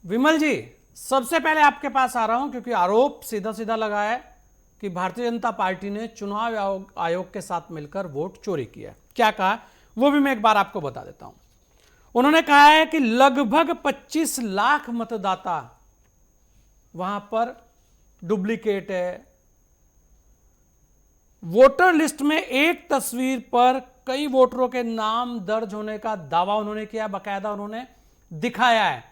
विमल जी, सबसे पहले आपके पास आ रहा हूं क्योंकि आरोप सीधा सीधा लगा है कि भारतीय जनता पार्टी ने चुनाव आयोग के साथ मिलकर वोट चोरी किया। क्या कहा वो भी मैं एक बार आपको बता देता हूं। उन्होंने कहा है कि लगभग 25 लाख मतदाता वहां पर डुप्लीकेट है। वोटर लिस्ट में एक तस्वीर पर कई वोटरों के नाम दर्ज होने का दावा उन्होंने किया। बकायदा उन्होंने दिखाया है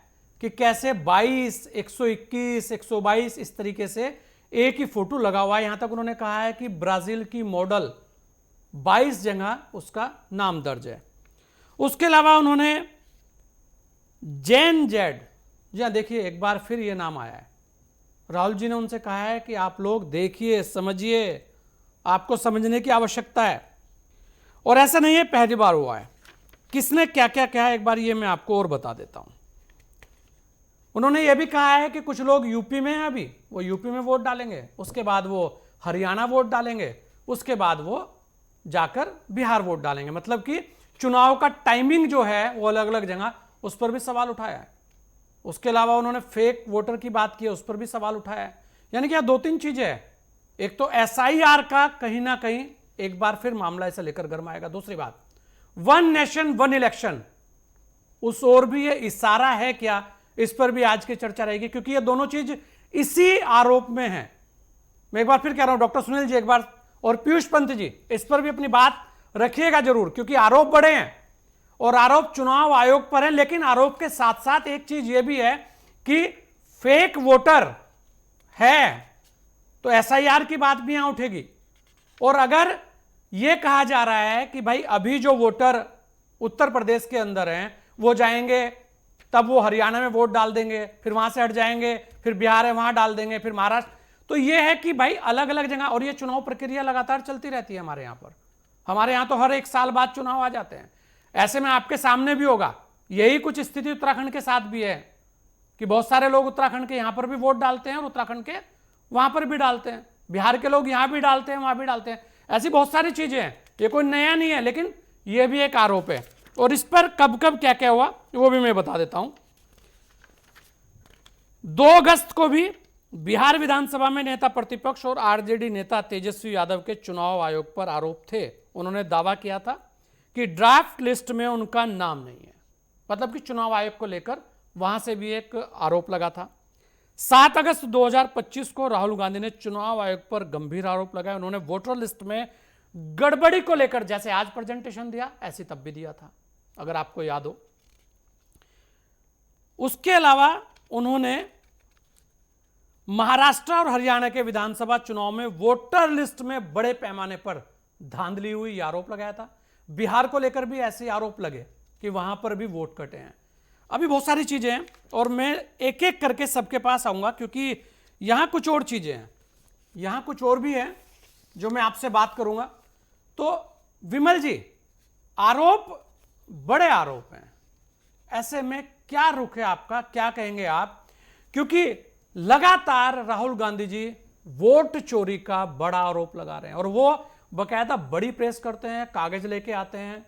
कि कैसे 22, 121, 122 इस तरीके से एक ही फोटो लगा हुआ है। यहां तक उन्होंने कहा है कि ब्राजील की मॉडल 22 जगह उसका नाम दर्ज है। उसके अलावा उन्होंने जैन जेड, जी हाँ, देखिए एक बार फिर यह नाम आया है। राहुल जी ने उनसे कहा है कि आप लोग देखिए, समझिए, आपको समझने की आवश्यकता है। और ऐसा नहीं है पहली बार हुआ है। किसने क्या क्या कहा एक बार ये मैं आपको और बता देता हूं। उन्होंने ये भी कहा है कि कुछ लोग यूपी में हैं, अभी वो यूपी में वोट डालेंगे, उसके बाद वो हरियाणा वोट डालेंगे, उसके बाद वो जाकर बिहार वोट डालेंगे। मतलब कि चुनाव का टाइमिंग जो है वो अलग अलग जगह, उस पर भी सवाल उठाया है। उसके अलावा उन्होंने फेक वोटर की बात की है, उस पर भी सवाल उठाया है। यानी कि यह दो तीन चीजें हैं। एक तो एसआईआर का कहीं ना कहीं एक बार फिर मामला इसे लेकर गरमाएगा। दूसरी बात, वन नेशन वन इलेक्शन, उस ओर भी ये इशारा है क्या, इस पर भी आज की चर्चा रहेगी, क्योंकि ये दोनों चीज इसी आरोप में है। मैं एक बार फिर कह रहा हूं, डॉक्टर सुनील जी एक बार, और पीयूष पंत जी, इस पर भी अपनी बात रखिएगा जरूर, क्योंकि आरोप बड़े हैं और आरोप चुनाव आयोग पर है। लेकिन आरोप के साथ साथ एक चीज यह भी है कि फेक वोटर है, तो एसआईआर की बात भी यहां उठेगी। और अगर यह कहा जा रहा है कि भाई अभी जो वोटर उत्तर प्रदेश के अंदर हैं वो जाएंगे, तब वो हरियाणा में वोट डाल देंगे, फिर वहां से हट जाएंगे, फिर बिहार है वहां डाल देंगे, फिर महाराष्ट्र, तो यह है कि भाई अलग अलग जगह। और ये चुनाव प्रक्रिया लगातार चलती रहती है हमारे यहां पर। हमारे यहां तो हर एक साल बाद चुनाव आ जाते हैं। ऐसे में आपके सामने भी होगा यही कुछ स्थिति उत्तराखंड के साथ भी है कि बहुत सारे लोग उत्तराखंड के यहां पर भी वोट डालते हैं और उत्तराखंड के वहां पर भी डालते हैं, बिहार के लोग यहां भी डालते हैं वहां भी डालते हैं। ऐसी बहुत सारी चीजें हैं, ये कोई नया नहीं है, लेकिन यह भी एक आरोप है। और इस पर कब कब क्या क्या हुआ वो भी मैं बता देता हूं। 2 अगस्त को भी बिहार विधानसभा में नेता प्रतिपक्ष और आरजेडी नेता तेजस्वी यादव के चुनाव आयोग पर आरोप थे। उन्होंने दावा किया था कि ड्राफ्ट लिस्ट में उनका नाम नहीं है। मतलब कि चुनाव आयोग को लेकर वहां से भी एक आरोप लगा था। 7 अगस्त 2025 को राहुल गांधी ने चुनाव आयोग पर गंभीर आरोप लगाए। उन्होंने वोटर लिस्ट में गड़बड़ी को लेकर जैसे आज प्रेजेंटेशन दिया, ऐसी तब भी दिया था, अगर आपको याद हो। उसके अलावा उन्होंने महाराष्ट्र और हरियाणा के विधानसभा चुनाव में वोटर लिस्ट में बड़े पैमाने पर धांधली हुई, आरोप लगाया था। बिहार को लेकर भी ऐसे आरोप लगे कि वहां पर भी वोट कटे हैं। अभी बहुत सारी चीजें हैं और मैं एक एक करके सबके पास आऊंगा, क्योंकि यहां कुछ और चीजें हैं, यहां कुछ और भी है जो मैं आपसे बात करूंगा। तो विमल जी, आरोप बड़े आरोप हैं, ऐसे में क्या रुख है आपका, क्या कहेंगे आप? क्योंकि लगातार राहुल गांधी जी वोट चोरी का बड़ा आरोप लगा रहे हैं और वो बकायदा बड़ी प्रेस करते हैं, कागज लेके आते हैं,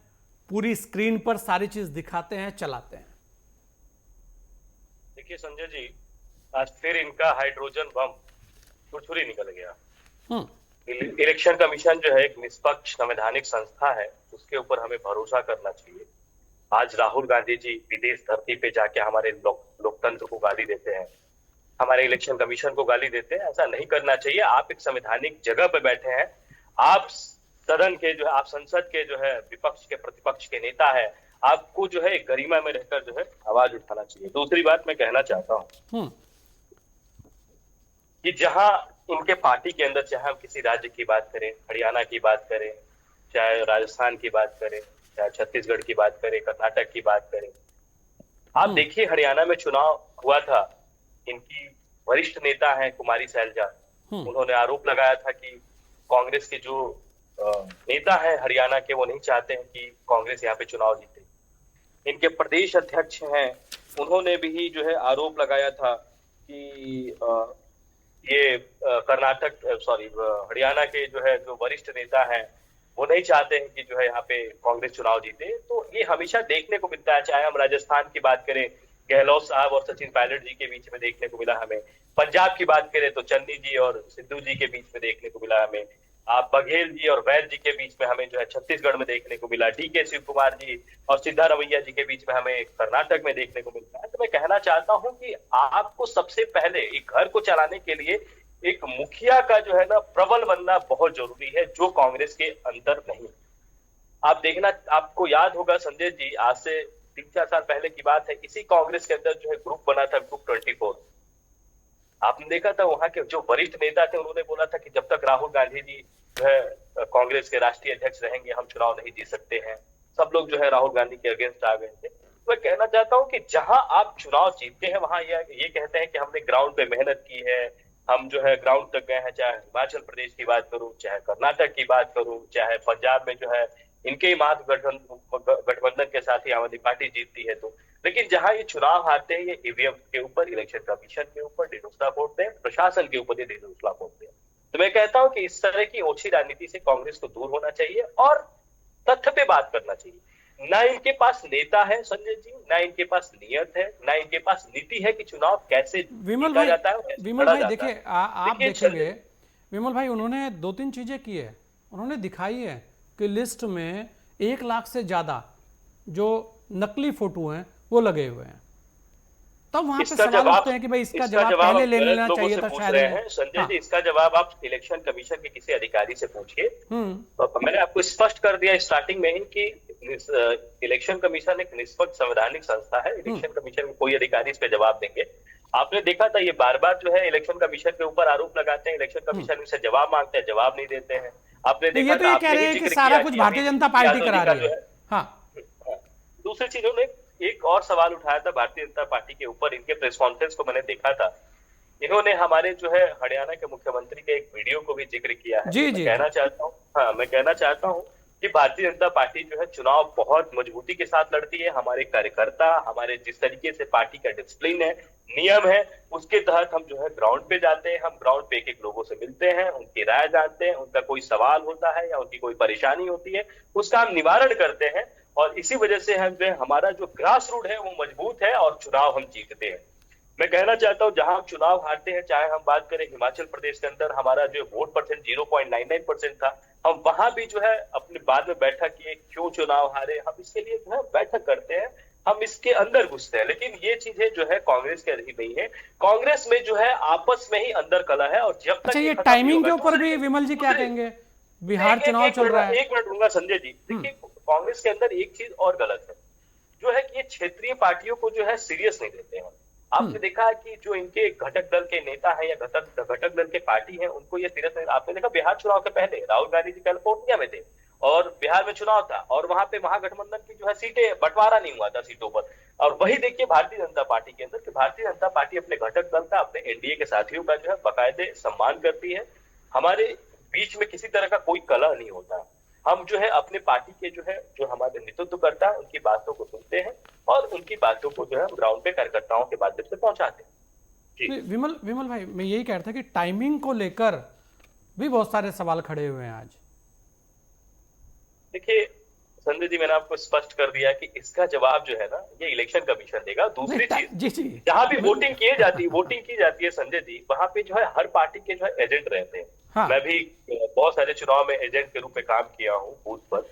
पूरी स्क्रीन पर सारी चीज दिखाते हैं, चलाते हैं। देखिए संजय जी, आज फिर इनका हाइड्रोजन बम छुरछुरी निकल गया। इलेक्शन कमीशन जो है एक निष्पक्ष संवैधानिक संस्था है, उसके ऊपर हमें भरोसा करना चाहिए। आज राहुल गांधी जी विदेश धरती पे जाके हमारे लोकतंत्र को गाली देते हैं, हमारे इलेक्शन कमीशन को गाली देते हैं। ऐसा नहीं करना चाहिए। आप एक संवैधानिक जगह पे बैठे हैं, आप सदन के जो है, आप संसद के जो है विपक्ष के प्रतिपक्ष के नेता है, आपको जो है गरिमा में रहकर जो है आवाज उठाना चाहिए। दूसरी बात मैं कहना चाहता हूँ कि जहां इनके पार्टी के अंदर, चाहे हम किसी राज्य की बात करें, हरियाणा की बात करें, चाहे राजस्थान की बात करें, चाहे छत्तीसगढ़ की बात करें, कर्नाटक की बात करें, आप देखिए हरियाणा में चुनाव हुआ था, इनकी वरिष्ठ नेता है कुमारी सैलजा, उन्होंने आरोप लगाया था कि कांग्रेस के जो नेता है हरियाणा के, वो नहीं चाहते हैं कि कांग्रेस यहाँ पे चुनाव जीते। इनके प्रदेश अध्यक्ष हैं, उन्होंने भी जो है आरोप लगाया था कि ये हरियाणा के जो है जो वरिष्ठ नेता हैं वो नहीं चाहते हैं कि जो है यहाँ पे कांग्रेस चुनाव जीते। तो ये हमेशा देखने को मिलता है, चाहे हम राजस्थान की बात करें, गहलोत साहब और सचिन पायलट जी के बीच में देखने को मिला हमें। पंजाब की बात करें तो चन्नी जी और सिद्धू जी के बीच में देखने को मिला हमें। आप बघेल जी और वैद्य जी के बीच में हमें जो है छत्तीसगढ़ में देखने को मिला। डीके शिव कुमार जी और सिद्धारमैया जी के बीच में हमें कर्नाटक में देखने को मिलता है। तो मैं कहना चाहता हूं कि आपको सबसे पहले एक घर को चलाने के लिए एक मुखिया का जो है ना प्रबल बनना बहुत जरूरी है, जो कांग्रेस के अंदर नहीं। आप देखना, आपको याद होगा संजय जी, आज से 3-4 साल पहले की बात है, इसी कांग्रेस के अंदर जो है ग्रुप बना था, ग्रुप 24। आपने देखा था वहां के जो वरिष्ठ नेता थे उन्होंने बोला था कि जब तक राहुल गांधी जी जो है कांग्रेस के राष्ट्रीय अध्यक्ष रहेंगे हम चुनाव नहीं जीत सकते हैं। सब लोग जो है राहुल गांधी के अगेंस्ट आ गए थे। तो मैं कहना चाहता हूं कि जहां आप चुनाव जीतते हैं वहां ये कहते हैं कि हमने ग्राउंड पे मेहनत की है, हम जो है ग्राउंड तक गए हैं। चाहे हिमाचल प्रदेश की बात करूं, चाहे कर्नाटक की बात करूं, चाहे पंजाब में जो है इनके ही गठबंधन के साथ ही आम आदमी पार्टी जीतती है। तो लेकिन जहां ये चुनाव हारते हैं, ये ईवीएम के ऊपर, इलेक्शन कमीशन के ऊपर ढिढोसला फोड़ते हैं, प्रशासन के ऊपर ये ढिढोसला फोड़ते हैं। तो मैं कहता हूं कि इस तरह की ओछी राजनीति से कांग्रेस को दूर होना चाहिए और तथ्य पे बात करना चाहिए। ना इनके पास नेता है संजय जी, ना इनके पास नियत है, ना इनके पास नीति है कि चुनाव कैसे विमल जीता भाई, जाता है और कैसे विमल लड़ा भाई जाता देखिए, है। आप देखिए देखेंगे विमल भाई, उन्होंने 2-3 चीजें की है। उन्होंने दिखाई है कि लिस्ट में 1 लाख से ज्यादा जो नकली फोटो हैं वो लगे हुए हैं। तब वहां पे इसका सवाल जवाब उठते हैं कि भाई इसका इसका जवाब जवाब पहले आप ले गलत लेना लोगों चाहिए से था पूछ शायद रहे इन्हें। हैं संजय हाँ। जी। इसका जवाब आप इलेक्शन कमीशन के किसी अधिकारी से पूछिए। हम्म। तो मैंने आपको स्पष्ट कर दिया स्टार्टिंग में ही कि इलेक्शन कमीशन एक निष्पक्ष संवैधानिक संस्था है। इलेक्शन कमीशन में कोई अधिकारी इस पे जवाब देंगे। आपने देखा था ये बार बार जो है इलेक्शन कमीशन के ऊपर आरोप लगाते हैं, इलेक्शन कमीशन इनसे जवाब मांगते हैं, जवाब नहीं देते हैं। आपने तो ये देखा तो था, ये कह आपने रहे ही हैं कि जिक्र सारा किया कुछ कि भारतीय जनता पार्टी यादव जी करा का रही जो है। है। हाँ। हाँ। दूसरी चीज, उन्होंने एक और सवाल उठाया था भारतीय जनता पार्टी के ऊपर। इनके प्रेस कॉन्फ्रेंस को मैंने देखा था। इन्होंने हमारे जो है हरियाणा के मुख्यमंत्री के एक वीडियो को भी जिक्र किया है। जी मैं जी जी। कहना चाहता हूँ, हाँ, मैं कहना चाहता हूँ कि भारतीय जनता पार्टी जो है चुनाव बहुत मजबूती के साथ लड़ती है। हमारे कार्यकर्ता, हमारे जिस तरीके से पार्टी का डिसिप्लिन है, नियम है, उसके तहत हम जो है ग्राउंड पे जाते हैं। हम ग्राउंड पे एक एक लोगों से मिलते हैं, उनकी राय जानते हैं, उनका कोई सवाल होता है या उनकी कोई परेशानी होती है उसका हम निवारण करते हैं। और इसी वजह से हम जो है, हमारा जो ग्रास रूट है वो मजबूत है और चुनाव हम जीतते हैं। मैं कहना चाहता हूं जहां हम चुनाव हारते हैं, चाहे हम बात करें हिमाचल प्रदेश के अंदर हमारा जो वोट परसेंट 0.99% था, हम वहां भी जो है अपने बाद में बैठक किए, क्यों चुनाव हारे, हम इसके लिए जो है बैठक करते हैं, हम इसके अंदर घुसते हैं। लेकिन ये चीजें जो है कांग्रेस के अधीन नहीं है। कांग्रेस में जो है आपस में ही अंदर कला है और जब अच्छा, तक ये खत्म नहीं टाइमिंग के होगा। ऊपर भी विमल जी क्या कहेंगे? बिहार चुनाव चल रहा है। एक मिनट दूंगा संजय जी। देखिए, कांग्रेस के अंदर एक चीज और गलत है, जो है कि ये क्षेत्रीय पार्टियों को जो है सीरियस नहीं लेते हैं। आपने देखा है कि जो इनके घटक दल के नेता हैं या घटक दल के पार्टी हैं, उनको ये सीरियस नहीं। आपने देखा बिहार चुनाव के पहले राहुल गांधी जी कैलिफोर्निया में थे और बिहार में चुनाव था और वहां पे महागठबंधन की जो है सीटें बंटवारा नहीं हुआ था सीटों पर। और वही देखिए भारतीय जनता पार्टी के अंदर कि भारतीय जनता पार्टी अपने घटक दल का, अपने एनडीए के साथियों का जो है बाकायदे सम्मान करती है। हमारे बीच में किसी तरह का कोई कलह नहीं होता। हम जो है अपने पार्टी के जो है, जो हमारे नेतृत्व करता है, उनकी बातों को सुनते हैं और उनकी बातों को जो है हम ग्राउंड पे कार्यकर्ताओं के माध्यम से पहुंचाते हैं। जी विमल भाई, मैं यही कह रहा था कि टाइमिंग को लेकर भी बहुत सारे सवाल खड़े हुए हैं आज। देखिए संजय जी, मैंने आपको स्पष्ट कर दिया कि इसका जवाब जो है ना ये इलेक्शन कमीशन देगा। दूसरी चीज, जी जी, जहां भी वोटिंग की जाती है संजय जी, वहां पे जो है हर पार्टी के जो है एजेंट रहते हैं। हाँ। मैं भी बहुत सारे चुनाव में एजेंट के रूप में काम किया हूँ बूथ पर।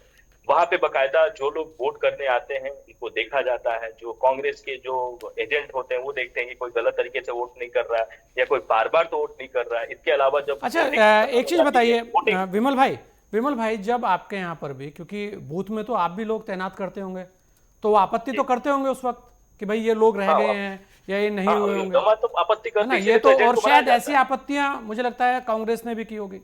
वहां पे बकायदा जो लोग वोट करने आते हैं उनको देखा जाता है। जो कांग्रेस के जो एजेंट होते हैं वो देखते हैं कि कोई गलत तरीके से वोट नहीं कर रहा है या कोई बार बार तो वोट नहीं कर रहा है। इसके अलावा जब अच्छा, एक चीज बताइए विमल भाई, जब आपके यहाँ पर भी, क्योंकि बूथ में तो आप भी लोग तैनात करते होंगे, तो आपत्ति तो करते होंगे उस वक्त कि भाई ये लोग रह गए हैं या ये नहीं हुए होंगे, तो आपत्ति है ना? करते ये तो, और शायद ऐसी आपत्तियां मुझे लगता है कांग्रेस ने भी की होगी।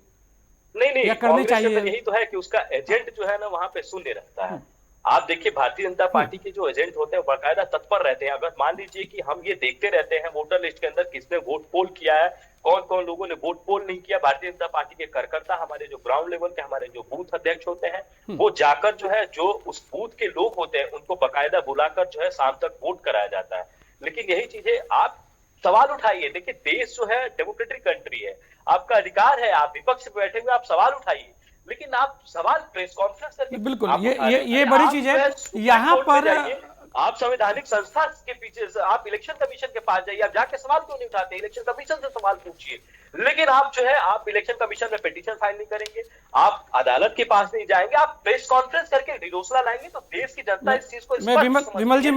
नहीं, या करनी चाहिए। यही तो है कि उसका एजेंट जो है ना वहां पे शून्य रहता है। आप देखिए भारतीय जनता पार्टी के जो एजेंट होते हैं बाकायदा तत्पर रहते हैं। अगर मान लीजिए कि हम ये देखते रहते हैं वोटर लिस्ट के अंदर किसने वोट पोल किया है, कौन कौन लोगों ने वोट पोल नहीं किया, भारतीय जनता पार्टी के कार्यकर्ता, हमारे जो ग्राउंड लेवल के हमारे जो बूथ अध्यक्ष होते हैं, वो जाकर जो है जो उस बूथ के लोग होते हैं उनको बाकायदा बुलाकर जो है शाम तक वोट कराया जाता है। लेकिन यही चीजें आप सवाल उठाइए। देखिए देश जो है डेमोक्रेटिक कंट्री है, आपका अधिकार है, आप विपक्ष में बैठे हुए आप सवाल उठाइए, लेकिन आप सवाल प्रेस कॉन्फ्रेंस करके बिल्कुल, ये बड़ी चीज है। यहाँ पर आप संवैधानिक संस्था के पीछे आप इलेक्शन कमीशन के पास जाइए, आप जाके सवाल क्यों नहीं उठाते? इलेक्शन कमीशन से सवाल पूछिए। लेकिन आप जो है आप इलेक्शन कमीशन में पिटीशन फाइल नहीं करेंगे, आप अदालत के पास नहीं जाएंगे, आप प्रेस कॉन्फ्रेंस करके डिडोसला लाएंगे, तो देश की जनता इस चीज को मैं विमल जी